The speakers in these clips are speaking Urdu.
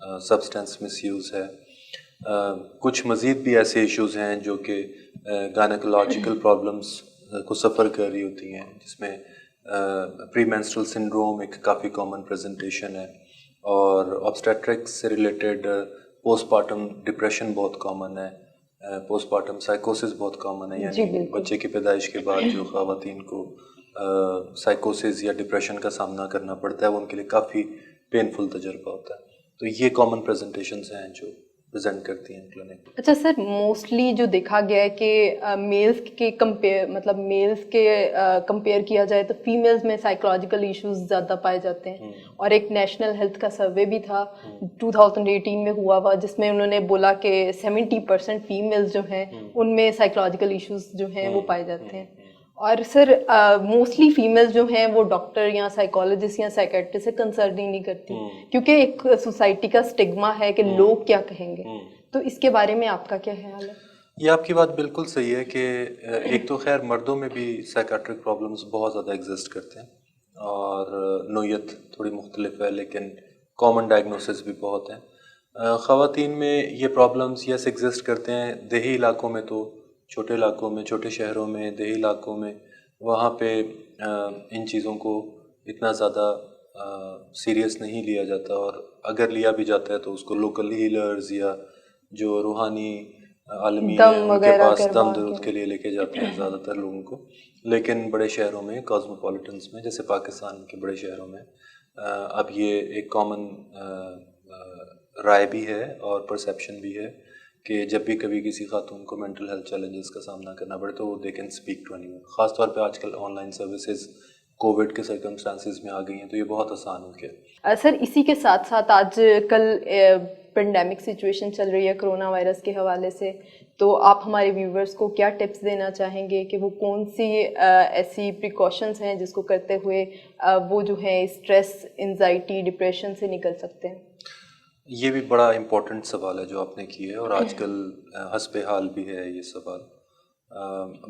سبسٹنس مس یوز ہے. کچھ مزید بھی ایسے ایشوز ہیں جو کہ گائنیکولوجیکل پرابلمس کو سفر کر رہی ہوتی ہیں, جس میں پری مینسٹرل سنڈروم ایک کافی کامن پریزنٹیشن ہے, اور آبسٹیٹرکس سے ریلیٹڈ پوسٹ پارٹم ڈپریشن بہت کامن ہے, پوسٹ پارٹم سائیکوسس بہت کامن ہے, یعنی بچے کی پیدائش کے بعد جو خواتین کو سائیکوسس یا ڈپریشن کا سامنا کرنا پڑتا ہے وہ ان کے لیے کافی پینفل تجربہ ہوتا ہے. تو یہ کامن پریزنٹیشنز ہیں جو پریزنٹ کرتی ہیں کلینک. اچھا سر, موسٹلی جو دیکھا گیا ہے کہ میلز کے کمپیئر کیا جائے تو فیمیلز میں سائیکولوجیکل ایشوز زیادہ پائے جاتے ہیں, اور ایک نیشنل ہیلتھ کا سروے بھی تھا 2018 میں ہوا جس میں انہوں نے بولا کہ 70% فیمیلز جو ہیں ان میں سائیکولوجیکل ایشوز جو ہیں وہ پائے جاتے ہیں. اور سر موسٹلی فیمیل جو ہیں وہ ڈاکٹر یا سائیکالوجسٹ یا سائیکیٹرسٹ سے کنسرن ہی نہیں کرتی, کیونکہ ایک سوسائٹی کا اسٹگما ہے کہ لوگ کیا کہیں گے. تو اس کے بارے میں آپ کا کیا خیال ہے؟ یہ آپ کی بات بالکل صحیح ہے کہ ایک تو خیر مردوں میں بھی سائیکیٹرک پرابلمس بہت زیادہ ایگزسٹ کرتے ہیں, اور نوعیت تھوڑی مختلف ہے لیکن کامن ڈائگنوسس بھی بہت ہیں. خواتین میں یہ پرابلمس یس ایگزسٹ کرتے ہیں, دیہی علاقوں میں تو چھوٹے علاقوں میں, چھوٹے شہروں میں, دیہی علاقوں میں, وہاں پہ ان چیزوں کو اتنا زیادہ سیریس نہیں لیا جاتا, اور اگر لیا بھی جاتا ہے تو اس کو لوکل ہیلرز یا جو روحانی عالمی ہیں ان کے پاس دم درود کے لیے لے کے جاتے ہیں زیادہ تر لوگوں کو. لیکن بڑے شہروں میں, کاسموپولیٹنس میں, جیسے پاکستان کے بڑے شہروں میں اب یہ ایک کامن رائے بھی ہے اور پرسیپشن بھی ہے کہ جب بھی کبھی کسی خاتون کو مینٹل ہیلتھ چیلنجز کا سامنا کرنا پڑے تو وہ they can speak to anyone. خاص طور پہ آج کل آن لائن سروسز کووڈ کے سرکمسٹانسز میں آ گئی ہیں تو یہ بہت آسان ہو گیا. سر اسی کے ساتھ ساتھ آج کل پینڈیمک سچویشن چل رہی ہے کرونا وائرس کے حوالے سے, تو آپ ہمارے ویورز کو کیا ٹپس دینا چاہیں گے کہ وہ کون سی ایسی پریکاشنز ہیں جس کو کرتے ہوئے وہ جو ہیں اسٹریس, انزائٹی, ڈپریشن سے نکل سکتے ہیں؟ یہ بھی بڑا امپورٹنٹ سوال ہے جو آپ نے کی ہے, اور آج کل حسب حال بھی ہے یہ سوال.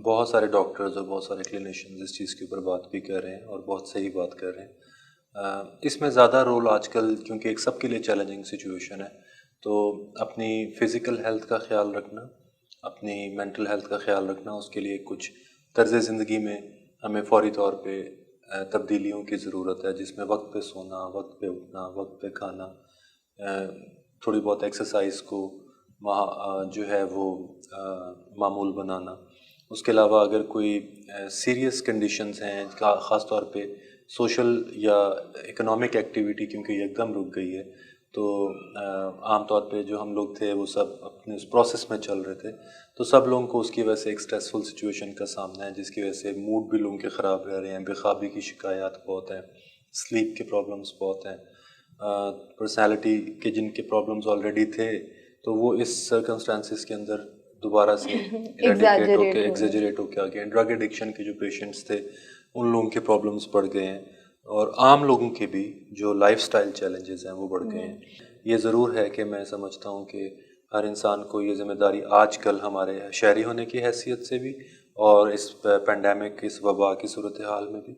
بہت سارے ڈاکٹرز اور بہت سارے کلینیشینز اس چیز کے اوپر بات بھی کر رہے ہیں اور بہت صحیح بات کر رہے ہیں. اس میں زیادہ رول آج کل کیونکہ ایک سب کے لیے چیلنجنگ سچویشن ہے, تو اپنی فزیکل ہیلتھ کا خیال رکھنا, اپنی مینٹل ہیلتھ کا خیال رکھنا, اس کے لیے کچھ طرز زندگی میں ہمیں فوری طور پہ تبدیلیوں کی ضرورت ہے, جس میں وقت پہ سونا, وقت پہ اٹھنا, وقت پہ کھانا, تھوڑی بہت ایکسرسائز کو جو ہے وہ معمول بنانا. اس کے علاوہ اگر کوئی سیریس کنڈیشنز ہیں, خاص طور پہ سوشل یا اکنامک ایکٹیویٹی کیونکہ یہ ایک دم رک گئی ہے, تو عام طور پہ جو ہم لوگ تھے وہ سب اپنے اس پروسیس میں چل رہے تھے, تو سب لوگوں کو اس کی وجہ سے ایک اسٹریسفل سچویشن کا سامنا ہے, جس کی وجہ سے موڈ بھی لوگوں کے خراب رہ رہے ہیں, بے خوابی کی شکایات بہت ہیں, سلیپ کے پرابلمس بہت ہیں, پرسنالٹی کے جن کے پرابلمس آلریڈی تھے تو وہ اس سرکمسٹانسز کے اندر دوبارہ سے ایگزیجریٹ ہو کے آ گئے ہیں. ڈرگ ایڈکشن کے جو پیشنٹس تھے ان لوگوں کے پرابلمس بڑھ گئے ہیں, اور عام لوگوں کے بھی جو لائف سٹائل چیلنجز ہیں وہ بڑھ گئے ہیں. یہ ضرور ہے کہ میں سمجھتا ہوں کہ ہر انسان کو یہ ذمہ داری آج کل ہمارے شہری ہونے کی حیثیت سے بھی اور اس پینڈیمک اس وبا کی صورتحال میں بھی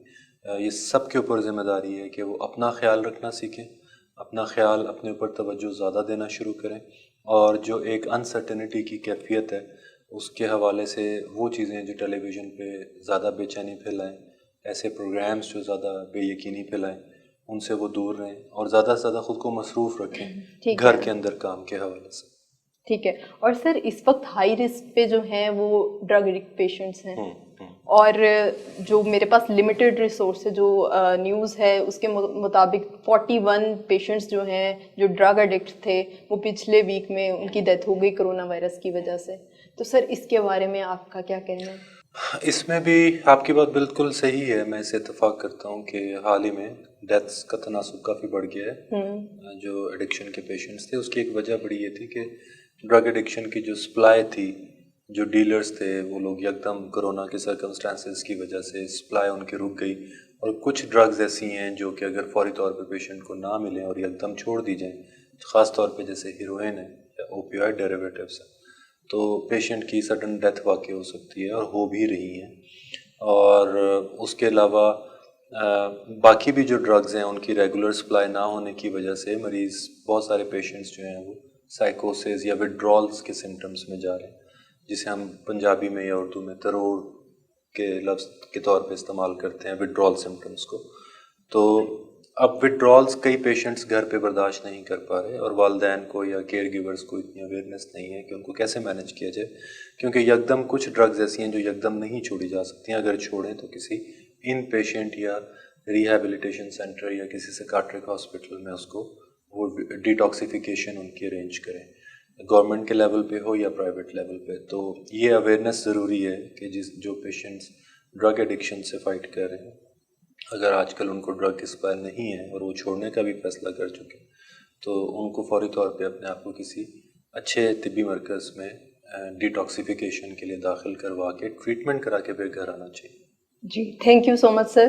یہ سب کے اوپر ذمہ داری ہے کہ وہ اپنا خیال رکھنا سیکھیں, اپنا خیال اپنے اوپر توجہ زیادہ دینا شروع کریں, اور جو ایک انسرٹنٹی کی کیفیت ہے اس کے حوالے سے وہ چیزیں جو ٹیلی ویژن پہ زیادہ بے چینی پھیلائیں, ایسے پروگرامز جو زیادہ بے یقینی پھیلائیں, ان سے وہ دور رہیں, اور زیادہ سے زیادہ خود کو مصروف رکھیں گھر کے اندر کام کے حوالے سے. ٹھیک ہے. اور سر اس وقت ہائی رسک پہ جو ہیں وہ ڈرگ ایڈکٹ پیشنٹس ہیں, اور جو میرے پاس لمیٹڈ ریسورس ہے, جو نیوز ہے اس کے مطابق 41 پیشنٹس جو ہیں جو ڈرگ ایڈکٹ تھے وہ پچھلے ویک میں ان کی ڈیتھ ہو گئی کرونا وائرس کی وجہ سے. تو سر اس کے بارے میں آپ کا کیا کہنا ہے؟ اس میں بھی آپ کی بات بالکل صحیح ہے, میں اسے اتفاق کرتا ہوں کہ حال ہی میں ڈیتھس کا تناسب کافی بڑھ گیا ہے. جو ایڈکشن کے پیشنٹس تھے اس کی ایک وجہ بڑی یہ تھی کہ ڈرگ ایڈکشن کی جو سپلائی تھی, جو ڈیلرز تھے وہ لوگ یکدم کرونا کے سرکمسٹانسز کی وجہ سے سپلائی ان کی رک گئی, اور کچھ ڈرگز ایسی ہیں جو کہ اگر فوری طور پہ پیشنٹ کو نہ ملیں اور یکدم چھوڑ دی جائیں, خاص طور پہ جیسے ہیروئن ہے یا اوپیوائڈ ڈیریویٹیوز ہیں, تو پیشنٹ کی سڈن ڈیتھ واقع ہو سکتی ہے اور ہو بھی رہی ہیں. اور اس کے علاوہ باقی بھی جو ڈرگز ہیں ان کی ریگولر سپلائی نہ ہونے کی وجہ سے مریض بہت سارے پیشنٹس جو ہیں وہ سائیکوسز یا وڈرالس کے سمٹمس میں جا رہے ہیں، جسے ہم پنجابی میں یا اردو میں تروڑ کے لفظ کے طور پہ استعمال کرتے ہیں وڈرال سمٹمس کو. تو اب وڈرالس کئی پیشنٹس گھر پہ برداشت نہیں کر پا رہے اور والدین کو یا کیئر گیورز کو اتنی اویئرنیس نہیں ہے کہ ان کو کیسے مینیج کیا جائے، کیونکہ یکدم کچھ ڈرگز ایسی ہیں جو یکدم نہیں چھوڑی جا سکتی ہیں. اگر چھوڑیں تو کسی ان پیشنٹ یا ریہیبلیٹیشن سینٹر یا کسی سائکیاٹرک ہاسپٹل میں اس کو وہ ڈیٹاکسیفیکیشن ان کی ارینج کریں، گورنمنٹ کے لیول پہ ہو یا پرائیویٹ لیول پہ. تو یہ اویئرنیس ضروری ہے کہ جو پیشنٹس ڈرگ ایڈکشن سے فائٹ کر رہے ہیں، اگر آج کل ان کو ڈرگ کی سپلائی نہیں ہے اور وہ چھوڑنے کا بھی فیصلہ کر چکے تو ان کو فوری طور پہ اپنے آپ کو کسی اچھے طبی مرکز میں ڈیٹاکسیفیکیشن کے لیے داخل کروا کے ٹریٹمنٹ کرا کے پھر گھر آنا چاہیے. جی تھینک یو سو مچ سر.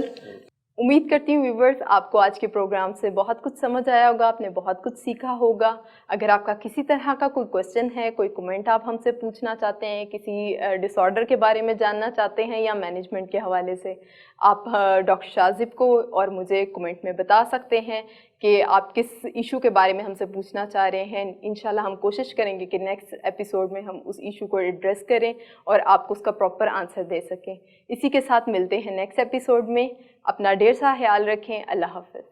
امید کرتی ہوں ویورز آپ کو آج کے پروگرام سے بہت کچھ سمجھ آیا ہوگا، آپ نے بہت کچھ سیکھا ہوگا. اگر آپ کا کسی طرح کا کوئی کویسچن ہے، کوئی کمنٹ آپ ہم سے پوچھنا چاہتے ہیں، کسی ڈس آرڈر کے بارے میں جاننا چاہتے ہیں یا مینجمنٹ کے حوالے سے، آپ ڈاکٹر شاذب کو اور مجھے کمنٹ میں بتا سکتے ہیں کہ آپ کس ایشو کے بارے میں ہم سے پوچھنا چاہ رہے ہیں. انشاءاللہ ہم کوشش کریں گے کہ نیکسٹ ایپیسوڈ میں ہم اس ایشو کو ایڈریس کریں اور آپ کو اس کا پراپر آنسر دے سکیں. اسی کے ساتھ ملتے ہیں نیکسٹ ایپیسوڈ میں. اپنا ڈھیر سارا خیال رکھیں. اللہ حافظ.